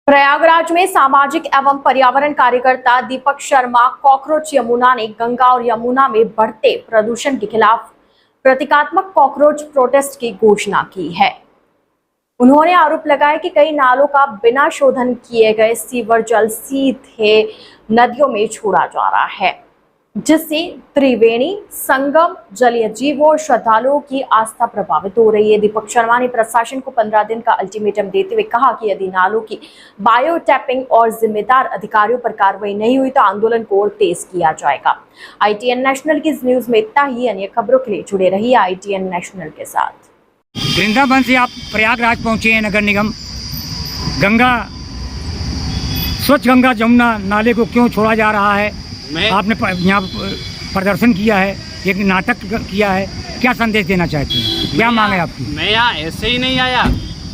प्रयागराज में सामाजिक एवं पर्यावरण कार्यकर्ता दीपक शर्मा कॉकरोच यमुना ने गंगा और यमुना में बढ़ते प्रदूषण के खिलाफ प्रतीकात्मक कॉकरोच प्रोटेस्ट की घोषणा की है। उन्होंने आरोप लगाया कि कई नालों का बिना शोधन किए गए सीवर जल सीधे नदियों में छोड़ा जा रहा है, जिससे त्रिवेणी संगम जलीय जीवों और श्रद्धालुओं की आस्था प्रभावित हो रही है। दीपक शर्मा ने प्रशासन को 15 दिन का अल्टीमेटम देते हुए कहा कि यदि नालों की बायो टैपिंग और जिम्मेदार अधिकारियों पर कार्रवाई नहीं हुई तो आंदोलन को और तेज किया जाएगा। ITN नेशनल की इस न्यूज में इतना ही। अन्य खबरों के लिए जुड़े रहिए ITN नेशनल के साथ। वृंदावन से आप प्रयागराज पहुंचे हैं। नगर निगम गंगा, स्वच्छ गंगा जमुना नाले को क्यों छोड़ा जा रहा है? आपने यहाँ प्रदर्शन किया है, एक नाटक किया है, क्या संदेश देना चाहते हैं? क्या मांग है आपकी? मैं यहाँ ऐसे ही नहीं आया।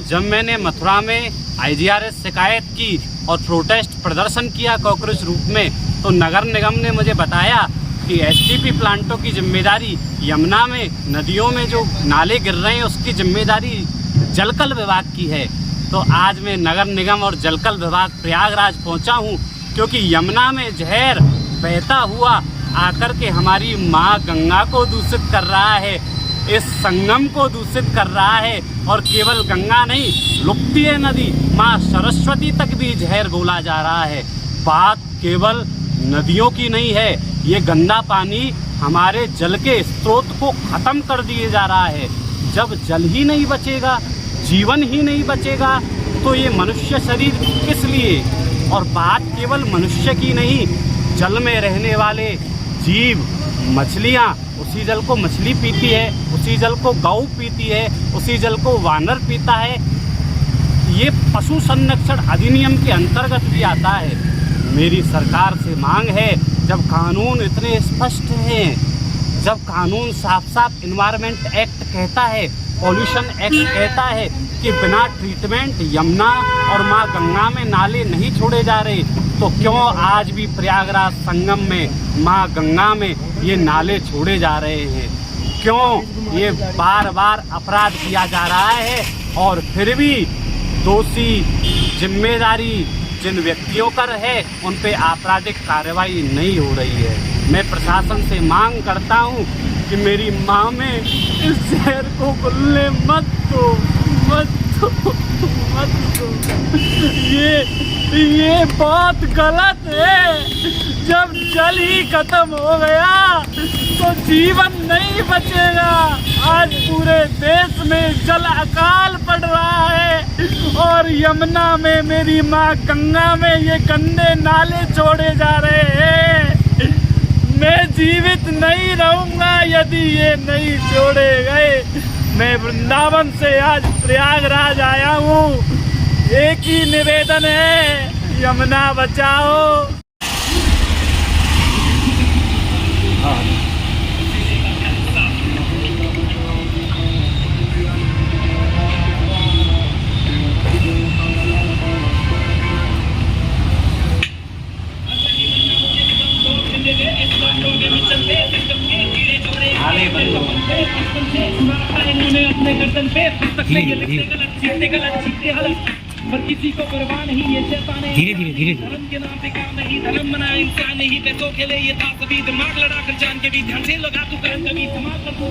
जब मैंने मथुरा में IGRS शिकायत की और प्रोटेस्ट प्रदर्शन किया कॉकरोच रूप में, तो नगर निगम ने मुझे बताया कि STP प्लांटों की जिम्मेदारी, यमुना में नदियों में जो नाले गिर रहे हैं उसकी जिम्मेदारी जलकल विभाग की है। तो आज मैं नगर निगम और जलकल विभाग प्रयागराज पहुँचा हूँ, क्योंकि यमुना में जहर बहता हुआ आकर के हमारी माँ गंगा को दूषित कर रहा है, इस संगम को दूषित कर रहा है। और केवल गंगा नहीं, लुप्ती है नदी, माँ सरस्वती तक भी जहर घोला जा रहा है। बात केवल नदियों की नहीं है, ये गंदा पानी हमारे जल के स्रोत को ख़त्म कर दिए जा रहा है। जब जल ही नहीं बचेगा, जीवन ही नहीं बचेगा, तो ये मनुष्य शरीर किस लिए? और बात केवल मनुष्य की नहीं, जल में रहने वाले जीव, मछलियाँ, उसी जल को मछली पीती है, उसी जल को गौ पीती है, उसी जल को वानर पीता है। ये पशु संरक्षण अधिनियम के अंतर्गत भी आता है। मेरी सरकार से मांग है, जब कानून इतने स्पष्ट हैं, जब कानून साफ साफ इन्वायरमेंट एक्ट कहता है, पॉल्यूशन एक्ट कहता है कि बिना ट्रीटमेंट यमुना और माँ गंगा में नाले नहीं छोड़े जा रहे, तो क्यों आज भी प्रयागराज संगम में, माँ गंगा में ये नाले छोड़े जा रहे हैं? क्यों ये बार बार अपराध किया जा रहा है और फिर भी दोषी, जिम्मेदारी जिन व्यक्तियों पर है उन पे आपराधिक कार्रवाई नहीं हो रही है। मैं प्रशासन से मांग करता हूँ कि मेरी माँ में इस जहर को घुलने मत दो, मत दो, मत दो। ये बहुत गलत है। जब जल ही खत्म हो गया तो जीवन नहीं बचेगा। आज पूरे देश में जल अकाल पड़ रहा है और यमुना में, मेरी माँ गंगा में ये गंदे नाले छोड़े जा रहे हैं। मैं जीवित नहीं रहूंगा यदि ये नहीं छोड़े गए। मैं वृंदावन से आज प्रयागराज आया हूँ। एक ही निवेदन है, यमुना बचाओ। अपने गर्दन पे पुस्तक में ये लिखते गलत पर किसी को परवाह नहीं, ये शैतान है। धीरे धर्म के नाम पे काम नहीं, धर्म बनाया इंसान नहीं, पैसों के लिए ये था सभी, दिमाग लड़ा कर जान के भी ध्यान से लगा तू करम कभी, समाज पर तू